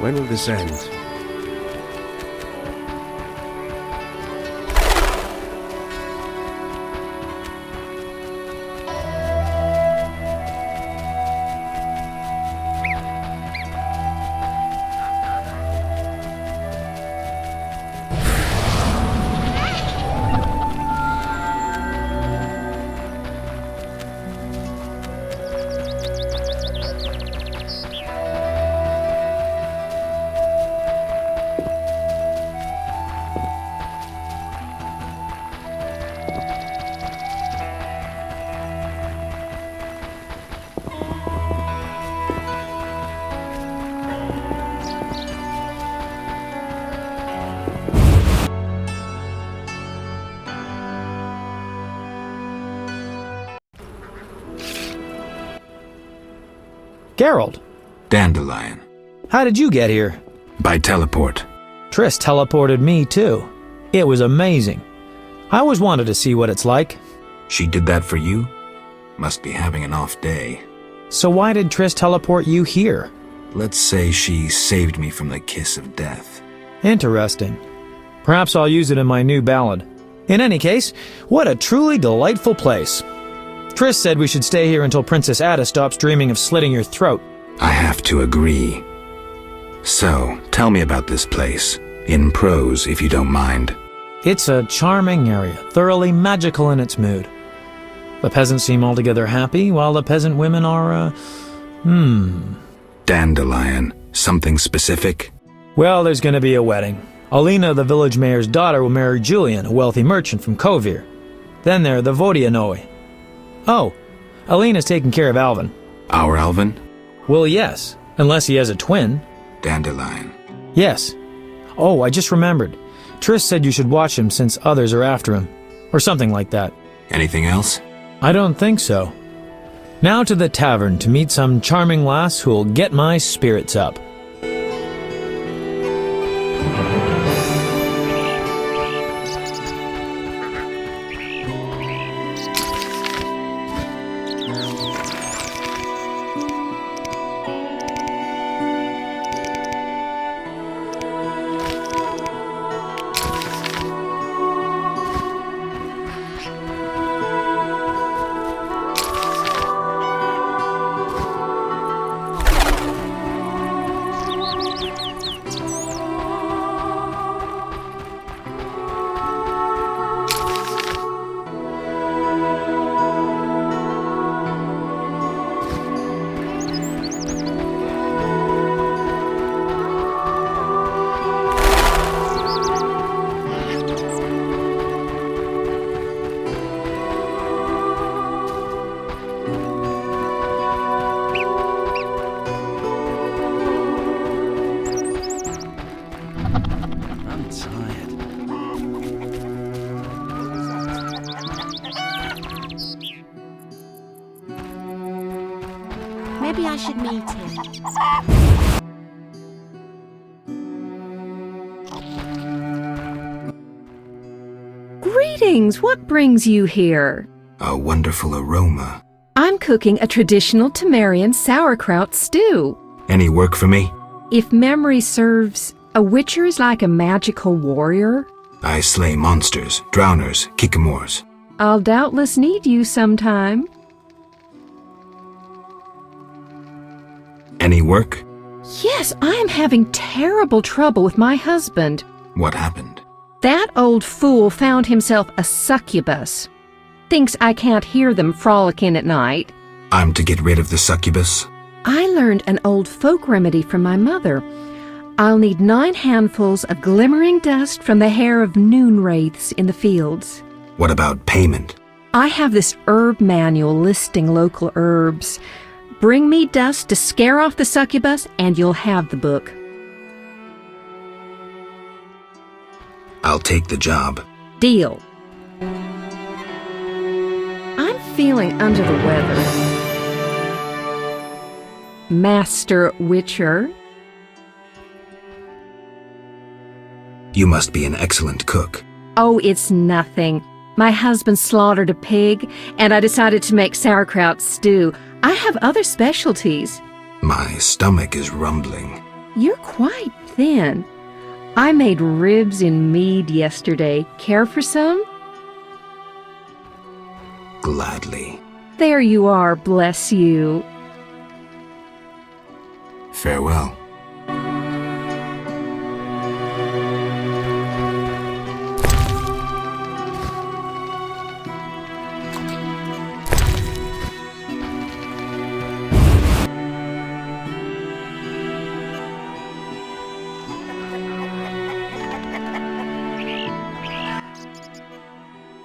When will this end? Geralt, Dandelion. how did you get here? By teleport. Triss teleported me, too. It was amazing. I always wanted to see what it's like. She did that for you? Must be having an off day. So why did Triss teleport you here? Let's say she saved me from the kiss of death. Interesting. Perhaps I'll use it in my new ballad. In any case, what a truly delightful place. Triss said we should stay here until Princess Ada stops dreaming of slitting your throat. I have to agree. So, tell me about this place. In prose, if you don't mind. It's a charming area, thoroughly magical in its mood. The peasants seem altogether happy, while the peasant women are, Dandelion. Something specific? Well, there's going to be a wedding. Alina, the village mayor's daughter, will marry Julian, a wealthy merchant from Kovir. Then there are the Vodianoi. Oh, Alina's taking care of Alvin. Our Alvin? Well, yes, unless he has a twin. Dandelion. Yes. Oh, I just remembered. Triss said you should watch him since others are after him. Or something like that. Anything else? I don't think so. Now to the tavern to meet some charming lass who'll get my spirits up. Maybe I should meet him. Greetings! What brings you here? A wonderful aroma. I'm cooking a traditional Temerian sauerkraut stew. Any work for me? If memory serves, a witcher is like a magical warrior. I slay monsters, drowners, kikimors. I'll doubtless need you sometime. Any work? Yes, I am having terrible trouble with my husband. What happened? That old fool found himself a succubus. Thinks I can't hear them frolicking at night. I'm to get rid of the succubus? I learned an old folk remedy from my mother. I'll need 9 handfuls of glimmering dust from the hair of noon wraiths in the fields. What about payment? I have this herb manual listing local herbs. Bring me dust to scare off the succubus, and you'll have the book. I'll take the job. Deal. I'm feeling under the weather. Master Witcher. You must be an excellent cook. Oh, it's nothing. My husband slaughtered a pig, and I decided to make sauerkraut stew. I have other specialties. My stomach is rumbling. You're quite thin. I made ribs in mead yesterday. Care for some? Gladly. There you are, bless you. Farewell.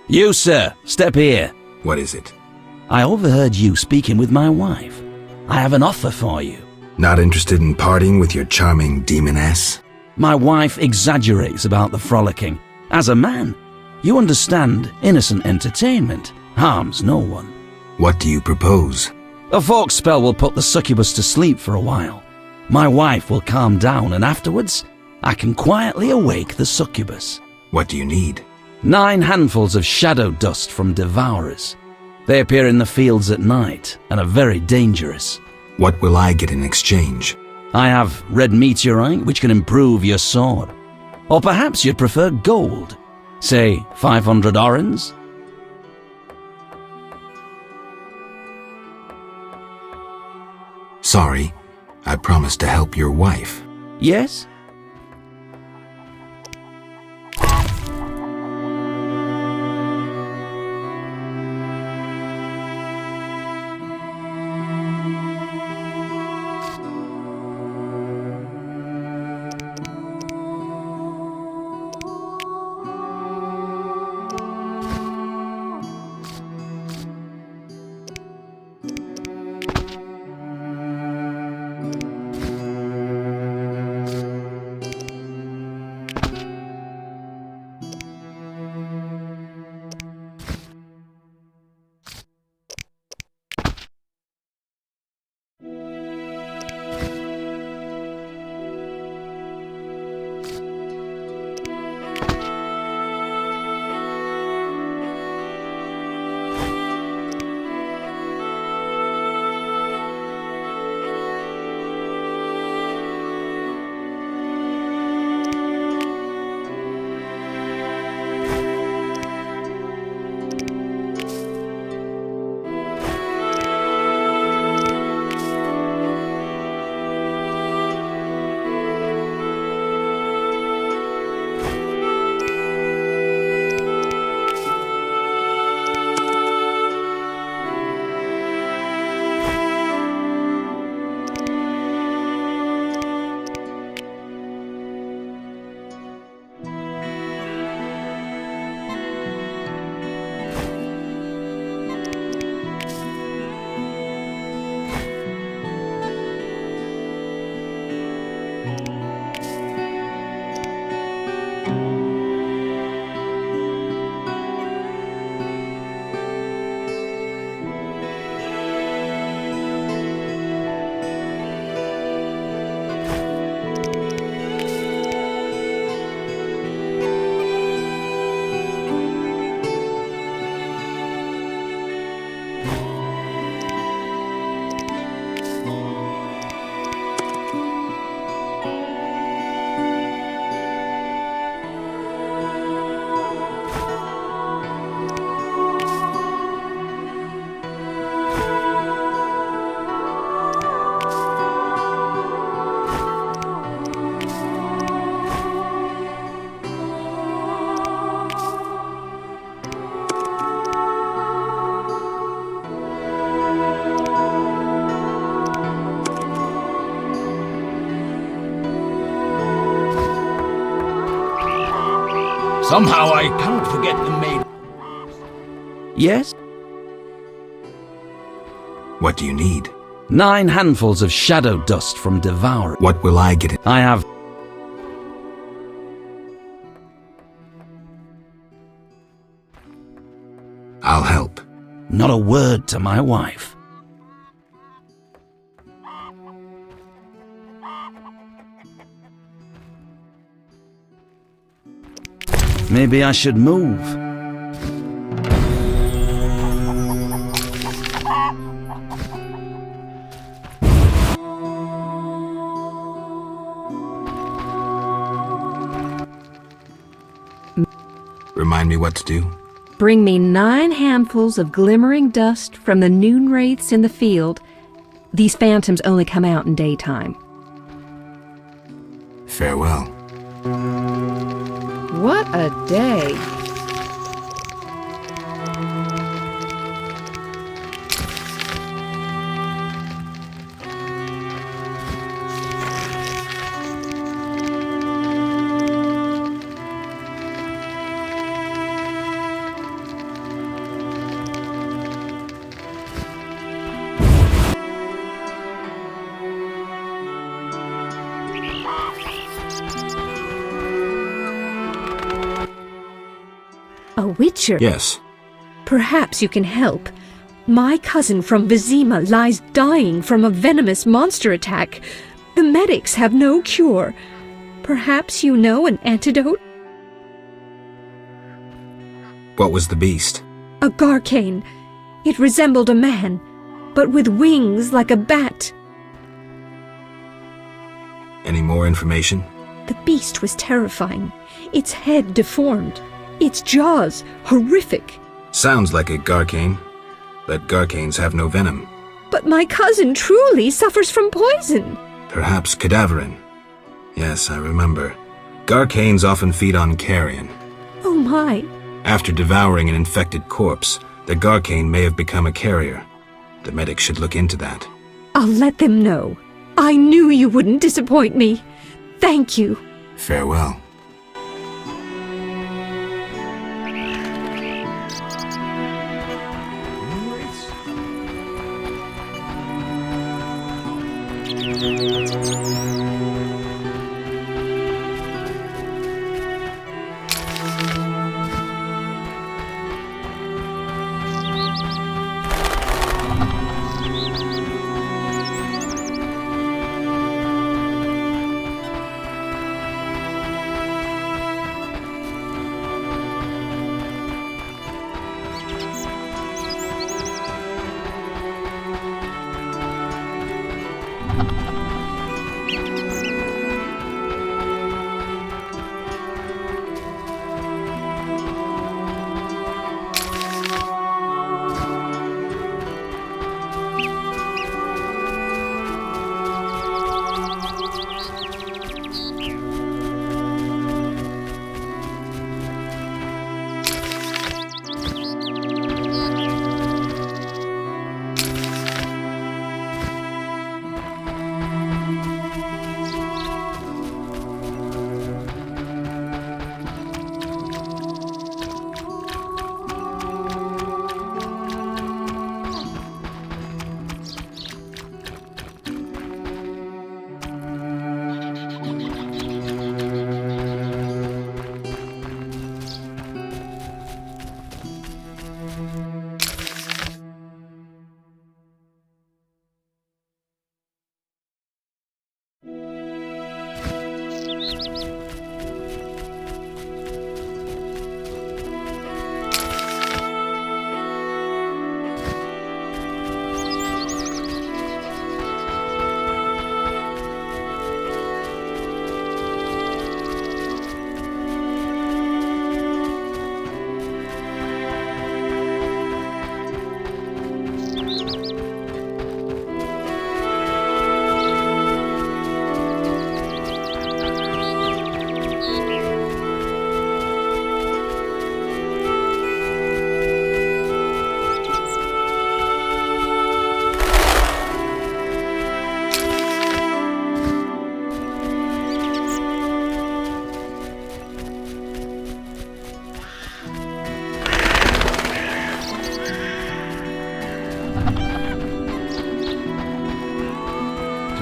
You, sir, step here. What is it? I overheard you speaking with my wife. I have an offer for you. Not interested in parting with your charming demoness? My wife exaggerates about the frolicking. As a man, you understand innocent entertainment harms no one. What do you propose? A fork spell will put the succubus to sleep for a while. My wife will calm down, and afterwards, I can quietly awake the succubus. What do you need? 9 handfuls of shadow dust from devourers. They appear in the fields at night and are very dangerous. What will I get in exchange? I have red meteorite, which can improve your sword. Or perhaps you'd prefer gold. Say 500 orens? Sorry, I promised to help your wife. Yes? Somehow I cannot forget the maid. Yes? What do you need? 9 handfuls of shadow dust from Devour. What will I get in? I have... I'll help. Not a word to my wife. Maybe I should move. me what to do? Bring me 9 handfuls of glimmering dust from the noon wraiths in the field. These phantoms only come out in daytime. Farewell. What a day! A witcher? Yes. Perhaps you can help. My cousin from Vizima lies dying from a venomous monster attack. The medics have no cure. Perhaps you know an antidote? What was the beast? A Garcane. It resembled a man, but with wings like a bat. Any more information? The beast was terrifying. Its head deformed. Its jaws horrific. Sounds like a Garcane, but Garcanes have no venom. But my cousin truly suffers from poison. Perhaps cadaverine. Yes, I remember. Garcanes often feed on carrion. Oh my. After devouring an infected corpse, the Garcane may have become a carrier. The medic should look into that. I'll let them know. I knew you wouldn't disappoint me. Thank you. Farewell.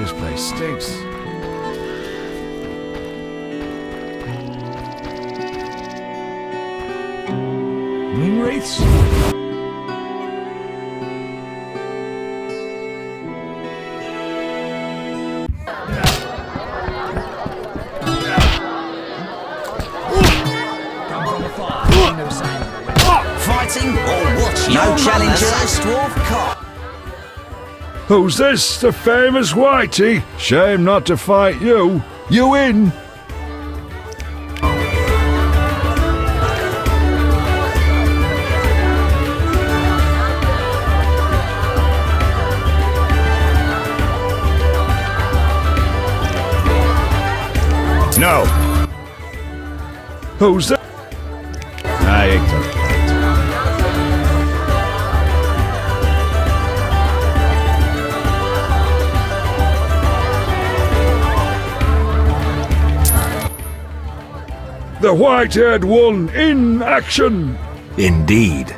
This place stinks. Moon wraiths? Fighting or watching? No challengers, dwarf cop. Who's this? The famous Whitey? Shame not to fight you. You in? Yo! Who's that? The white-haired one in action! Indeed.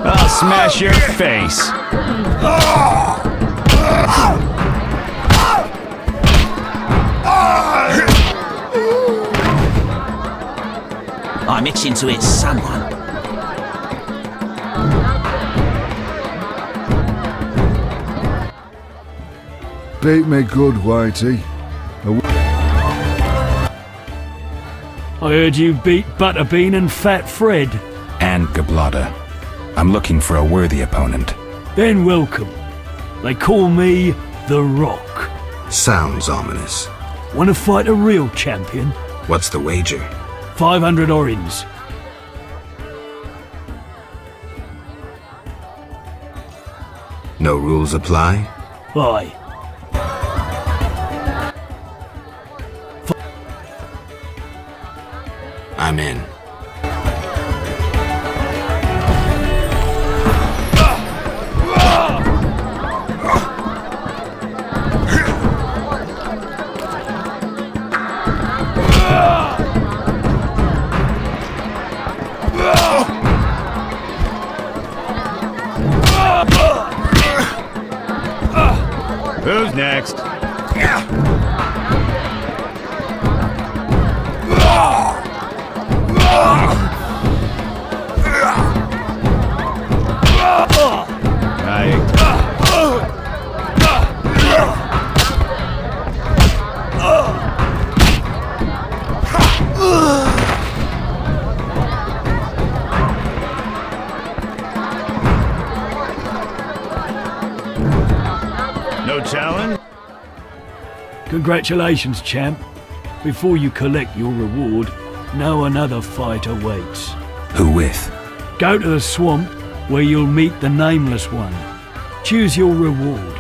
I'll smash your face. I'm itching to hit someone. Beat me good, Whitey. I heard you beat Butterbean and Fat Fred. And Gablada. I'm looking for a worthy opponent. Then welcome. They call me The Rock. Sounds ominous. Want to fight a real champion? What's the wager? 500 orins. No rules apply? Aye. I'm in. Who's next? No challenge? Congratulations, champ. Before you collect your reward, know another fight awaits. Who with? Go to the swamp, where you'll meet the Nameless One. Choose your reward.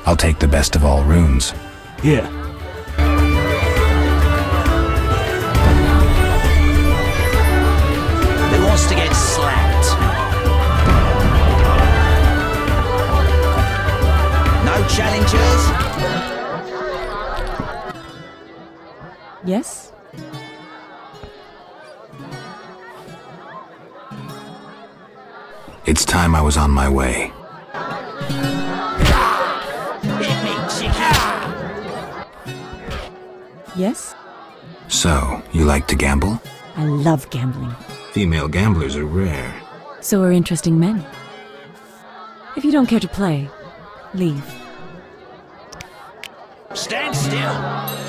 I'll take the best of all runes. Here. Who wants to get slapped? No challengers? Yes? It's time I was on my way. Hit me, chicken. Yes? So, you like to gamble? I love gambling. Female gamblers are rare. So are interesting men. If you don't care to play, leave. Stand still.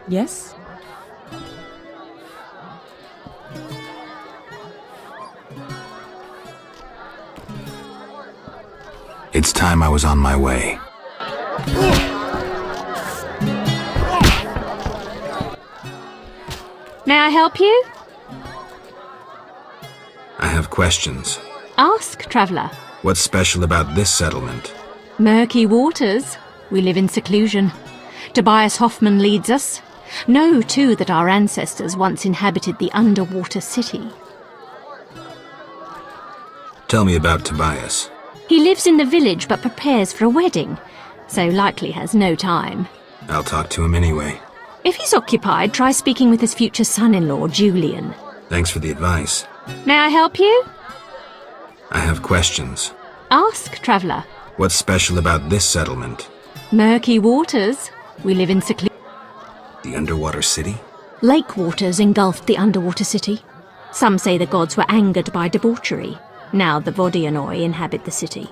Yes? It's time I was on my way. May I help you? I have questions. Ask, traveller. What's special about this settlement? Murky waters. We live in seclusion. Tobias Hoffman leads us. Know, too, that our ancestors once inhabited the underwater city. Tell me about Tobias. He lives in the village but prepares for a wedding, so likely has no time. I'll talk to him anyway. If he's occupied, try speaking with his future son-in-law, Julian. Thanks for the advice. May I help you? I have questions. Ask, traveller. What's special about this settlement? Murky waters. We live in seclusion. The underwater city? Lake waters engulfed the underwater city. Some say the gods were angered by debauchery. Now the Vodianoi inhabit the city.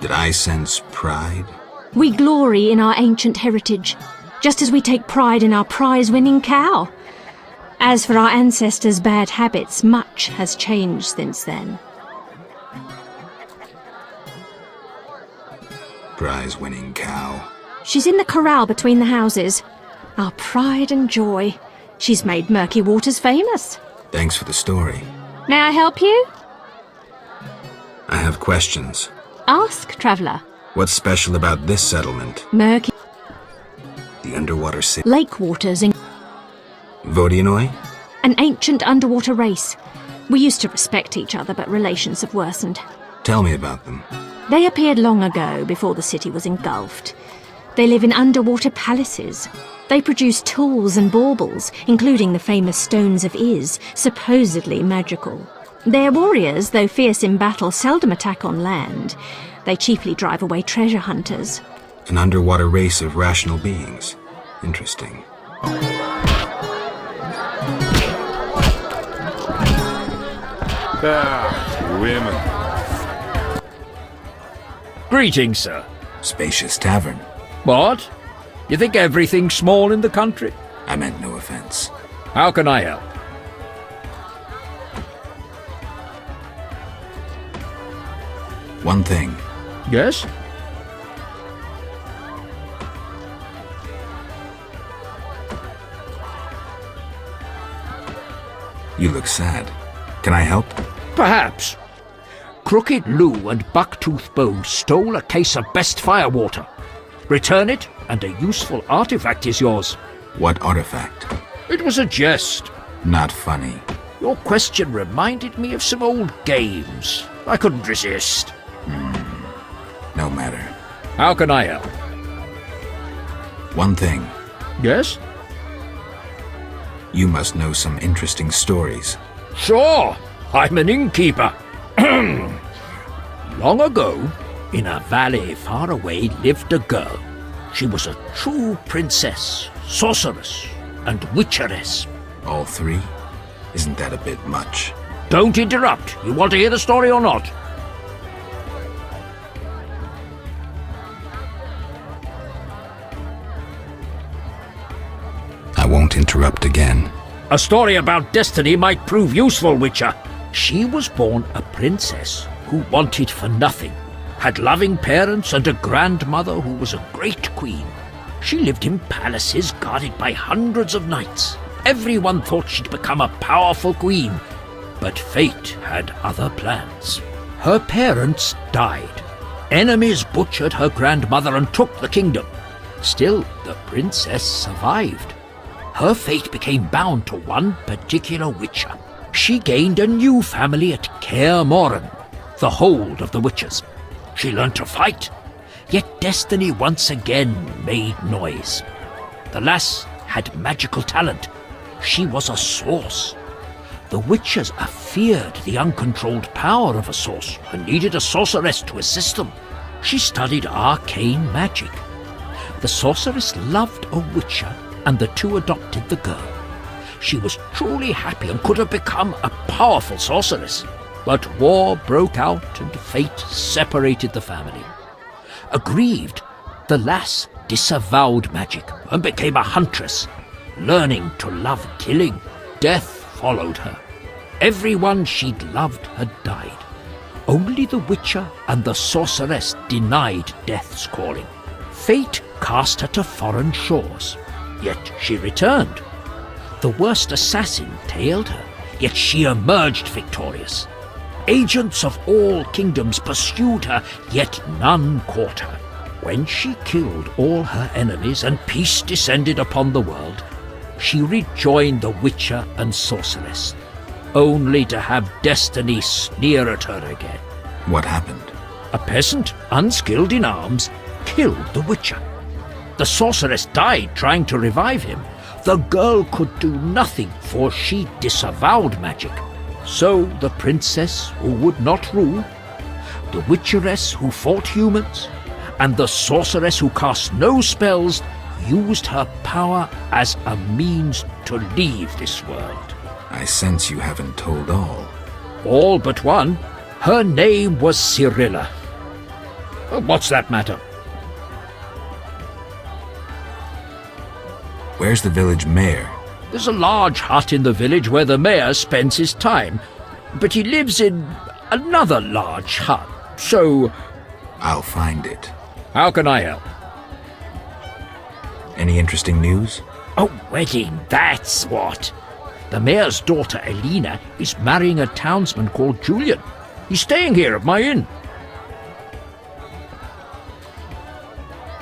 Did I sense pride? We glory in our ancient heritage, just as we take pride in our prize-winning cow. As for our ancestors' bad habits, much has changed since then. Prize-winning cow. She's in the corral between the houses. Our pride and joy. She's made Murky Waters famous. Thanks for the story. May I help you? I have questions. Ask, traveller. What's special about this settlement? Murky The underwater city? lake waters in Vodianoi? an ancient underwater race. We used to respect each other, but relations have worsened. Tell me about them. They appeared long ago, before the city was engulfed. They live in underwater palaces. They produce tools and baubles, including the famous Stones of Iz, supposedly magical. Their warriors, though fierce in battle, seldom attack on land. They chiefly drive away treasure hunters. An underwater race of rational beings. Interesting. Women. Greetings, sir. Spacious tavern. What? You think everything's small in the country? I meant no offense. How can I help? One thing. Yes? You look sad. Can I help? Perhaps. Crooked Lou and Bucktooth Bones stole a case of best firewater. Return it, and a useful artifact is yours. What artifact? It was a jest. Not funny. Your question reminded me of some old games. I couldn't resist. No matter. How can I help? One thing. Yes? You must know some interesting stories. Sure, I'm an innkeeper. Long ago, in a valley far away lived a girl. She was a true princess, sorceress, and witcheress. All three? Isn't that a bit much? Don't interrupt. You want to hear the story or not? I won't interrupt again. A story about destiny might prove useful, Witcher. She was born a princess who wanted for nothing, had loving parents and a grandmother who was a great queen. She lived in palaces guarded by hundreds of knights. Everyone thought she'd become a powerful queen, but fate had other plans. Her parents died. Enemies butchered her grandmother and took the kingdom. Still, the princess survived. Her fate became bound to one particular witcher. She gained a new family at Kaer Morhen, the hold of the witches. She learned to fight, yet destiny once again made noise. The lass had magical talent. She was a source. The witches feared the uncontrolled power of a sorcerer and needed a sorceress to assist them. She studied arcane magic. The sorceress loved a witcher, and the two adopted the girl. She was truly happy and could have become a powerful sorceress. But war broke out and fate separated the family. Aggrieved, the lass disavowed magic and became a huntress. Learning to love killing, death followed her. Everyone she'd loved had died. Only the witcher and the sorceress denied death's calling. Fate cast her to foreign shores, yet she returned. The worst assassin tailed her, yet she emerged victorious. Agents of all kingdoms pursued her, yet none caught her. When she killed all her enemies and peace descended upon the world, she rejoined the witcher and sorceress, only to have destiny sneer at her again. What happened? A peasant, unskilled in arms, killed the witcher. The sorceress died trying to revive him. The girl could do nothing, for she disavowed magic. So the princess who would not rule, the witcheress who fought humans, and the sorceress who cast no spells used her power as a means to leave this world. I sense you haven't told all. All but one. Her name was Cyrilla. What's that matter? Where's the village mayor? There's a large hut in the village where the mayor spends his time, but he lives in another large hut, so... I'll find it. How can I help? Any interesting news? A wedding, that's what. The mayor's daughter, Elena, is marrying a townsman called Julian. He's staying here at my inn.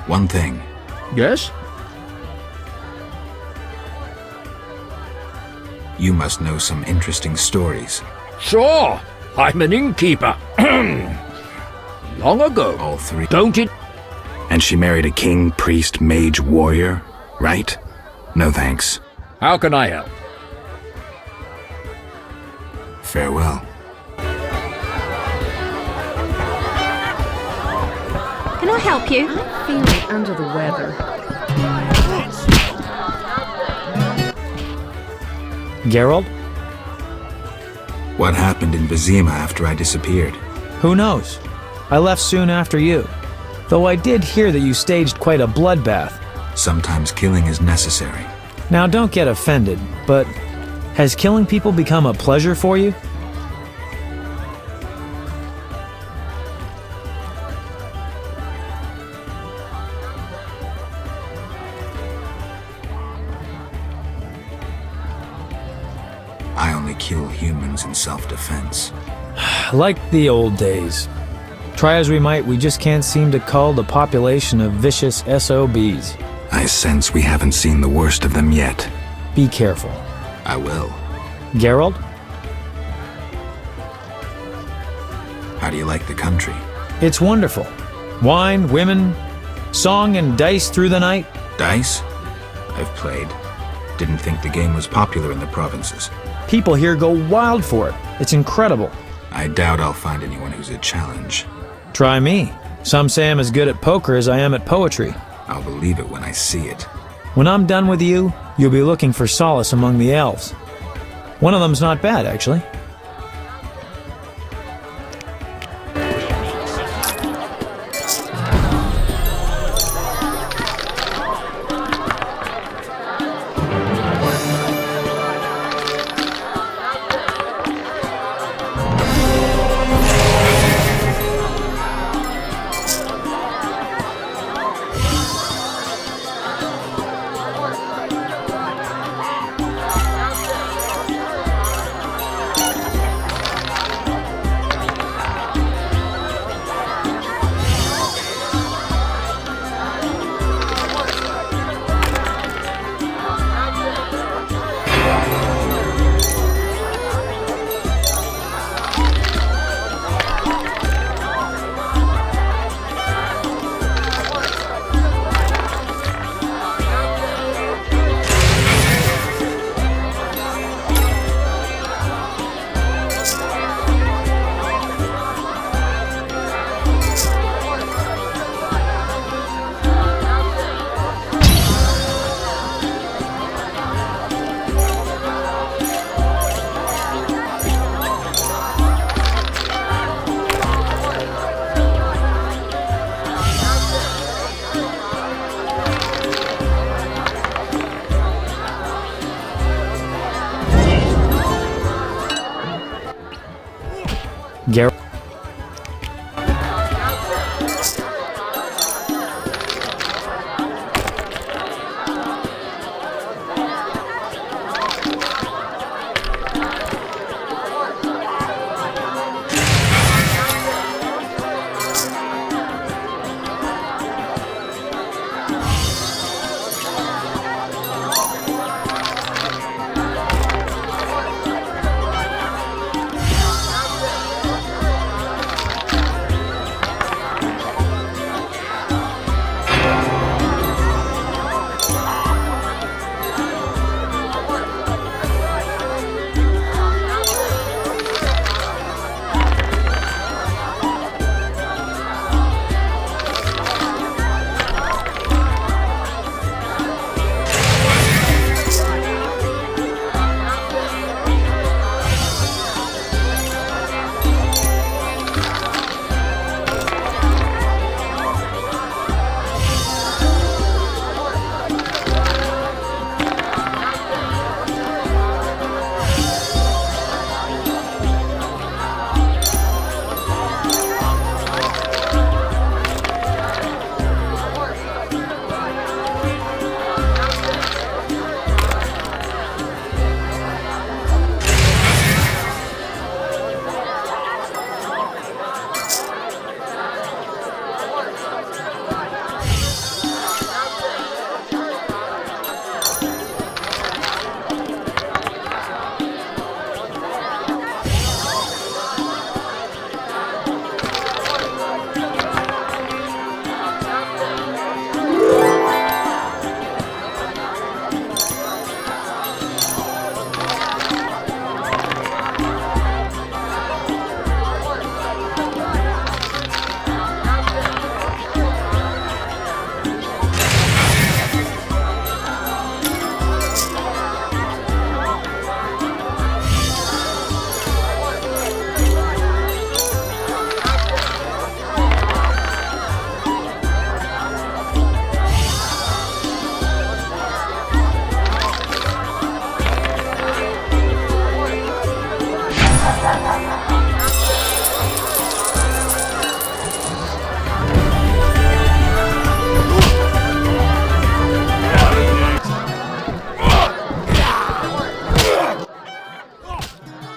One thing. Yes? You must know some interesting stories. Sure, I'm an innkeeper. Long ago. All three. Don't it? And she married a king, priest, mage, warrior, right? No thanks. How can I help? Farewell. Can I help you? I'm feeling under the weather. Geralt? What happened in Vizima after I disappeared? Who knows? I left soon after you. Though I did hear that you staged quite a bloodbath. Sometimes killing is necessary. Now don't get offended, but has killing people become a pleasure for you? I only kill humans in self-defense. Like the old days. Try as we might, we just can't seem to cull the population of vicious SOBs. I sense we haven't seen the worst of them yet. Be careful. I will. Geralt? How do you like the country? It's wonderful. Wine, women, song and dice through the night. Dice? I've played. Didn't think the game was popular in the provinces. People here go wild for it. It's incredible. I doubt I'll find anyone who's a challenge. Try me. Some say I'm as good at poker as I am at poetry. I'll believe it when I see it. When I'm done with you, you'll be looking for solace among the elves. One of them's not bad, actually. Geralt.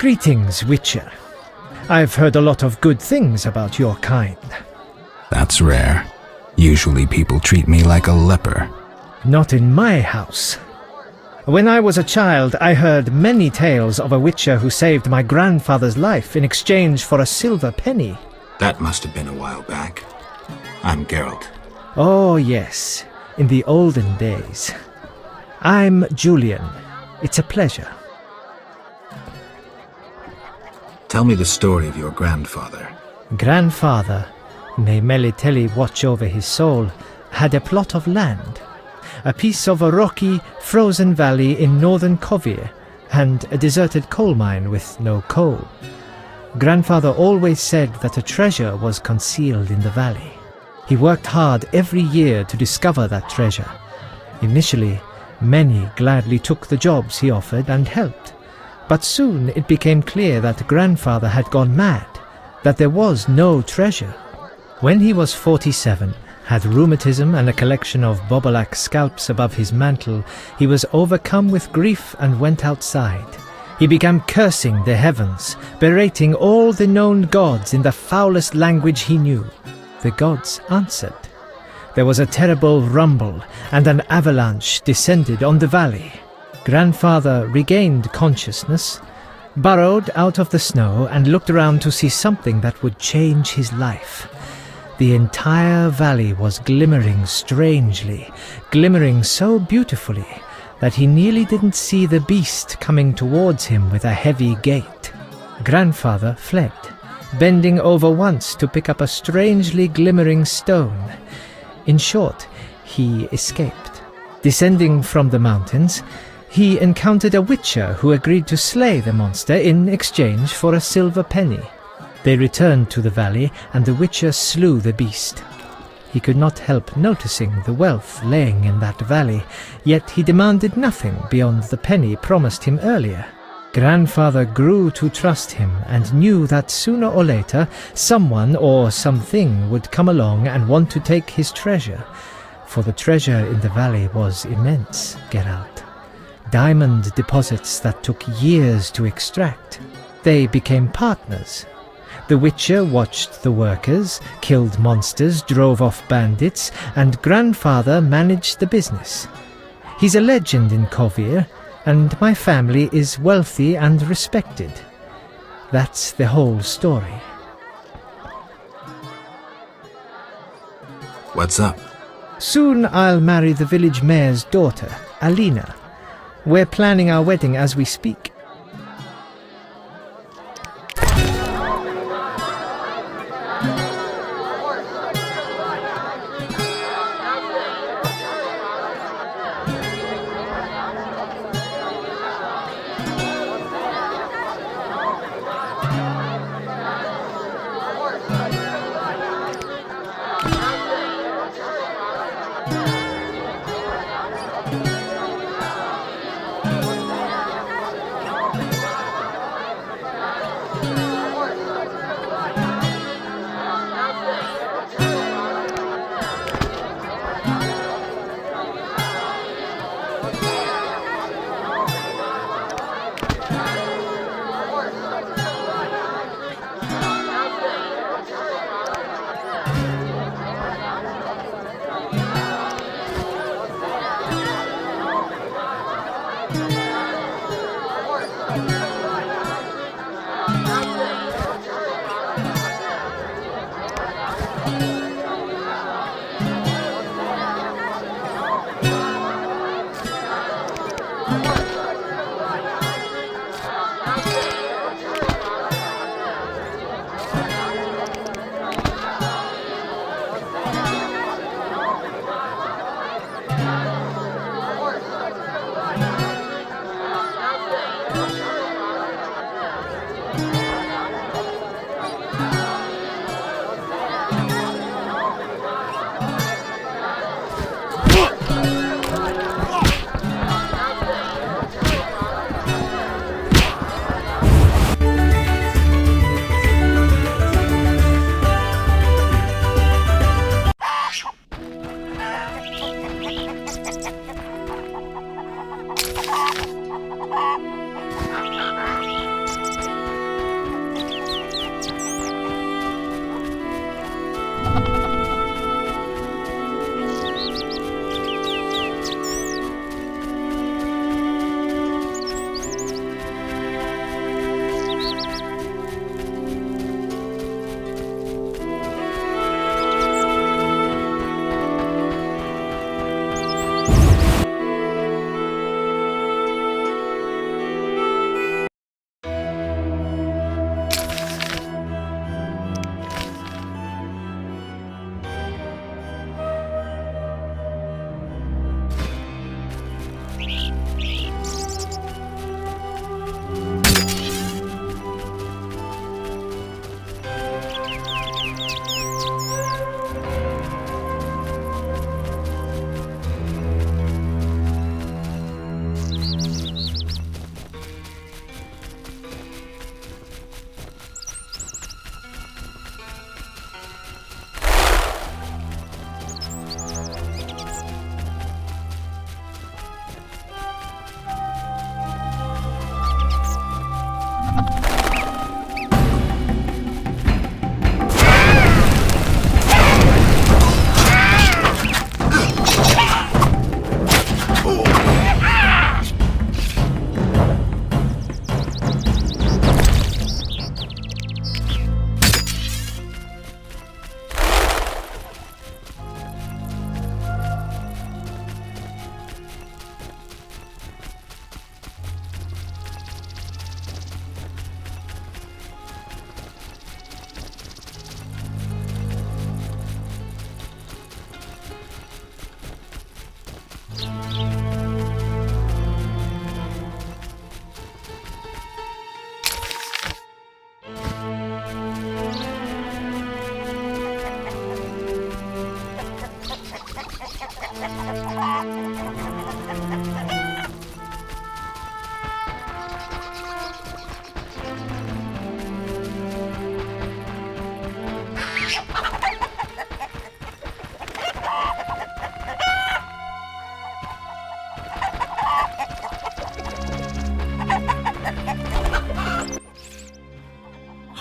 Greetings, Witcher. I've heard a lot of good things about your kind. That's rare. Usually people treat me like a leper. Not in my house. When I was a child, I heard many tales of a Witcher who saved my grandfather's life in exchange for a silver penny. That must have been a while back. I'm Geralt. Oh, yes. In the olden days. I'm Julian. It's a pleasure. Tell me the story of your grandfather. Grandfather, may Melitele watch over his soul, had a plot of land. A piece of a rocky, frozen valley in northern Kovir, and a deserted coal mine with no coal. Grandfather always said that a treasure was concealed in the valley. He worked hard every year to discover that treasure. Initially, many gladly took the jobs he offered and helped. But soon it became clear that grandfather had gone mad, that there was no treasure. When he was 47, had rheumatism and a collection of Bobolak scalps above his mantle, he was overcome with grief and went outside. He began cursing the heavens, berating all the known gods in the foulest language he knew. The gods answered. There was a terrible rumble, and an avalanche descended on the valley. Grandfather regained consciousness, burrowed out of the snow, and looked around to see something that would change his life. The entire valley was glimmering strangely, glimmering so beautifully that he nearly didn't see the beast coming towards him with a heavy gait. Grandfather fled, bending over once to pick up a strangely glimmering stone. In short, he escaped. Descending from the mountains, he encountered a witcher who agreed to slay the monster in exchange for a silver penny. They returned to the valley, and the witcher slew the beast. He could not help noticing the wealth laying in that valley, yet he demanded nothing beyond the penny promised him earlier. Grandfather grew to trust him and knew that sooner or later someone or something would come along and want to take his treasure, for the treasure in the valley was immense, Geralt. Diamond deposits that took years to extract. They became partners. The Witcher watched the workers, killed monsters, drove off bandits, and Grandfather managed the business. He's a legend in Kovir, and my family is wealthy and respected. That's the whole story. What's up? Soon I'll marry the village mayor's daughter, Alina. We're planning our wedding as we speak.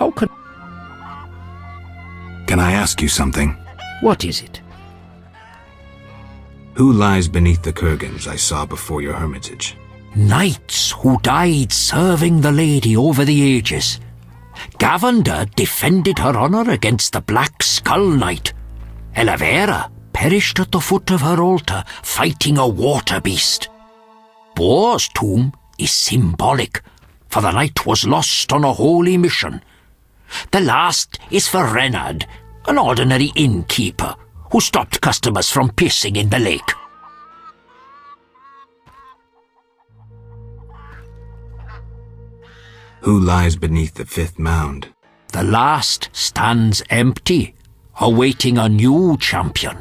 How can... Can I ask you something? What is it? Who lies beneath the kurgans I saw before your hermitage? Knights who died serving the lady over the ages. Gavender defended her honour against the Black Skull Knight. Elavera perished at the foot of her altar fighting a water beast. Boar's tomb is symbolic, for the knight was lost on a holy mission. The last is for Renard, an ordinary innkeeper who stopped customers from pissing in the lake. Who lies beneath the fifth mound? The last stands empty, awaiting a new champion.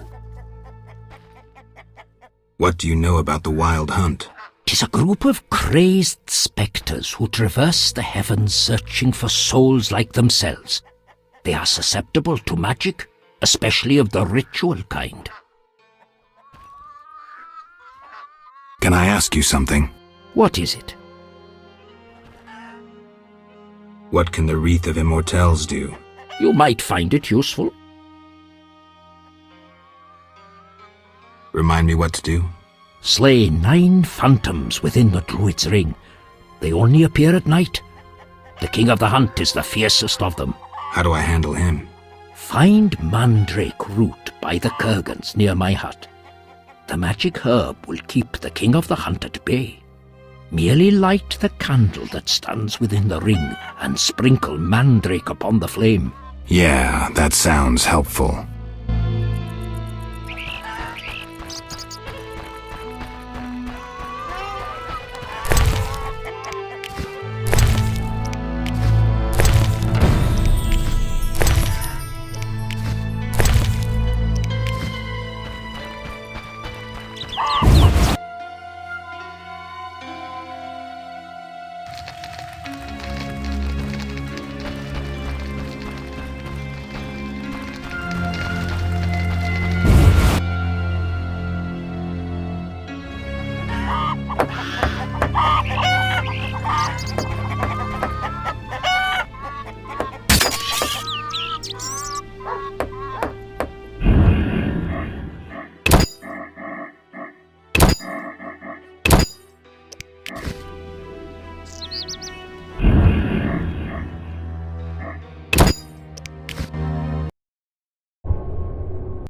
What do you know about the Wild Hunt? 'Tis a group of crazed spectres who traverse the heavens searching for souls like themselves. They are susceptible to magic, especially of the ritual kind. Can I ask you something? What is it? What can the Wreath of Immortelles do? You might find it useful. Remind me what to do? Slay 9 phantoms within the Druid's Ring. They only appear at night. The King of the Hunt is the fiercest of them. How do I handle him? Find mandrake root by the kurgans near my hut. The magic herb will keep the King of the Hunt at bay. Merely light the candle that stands within the ring and sprinkle mandrake upon the flame. Yeah, that sounds helpful.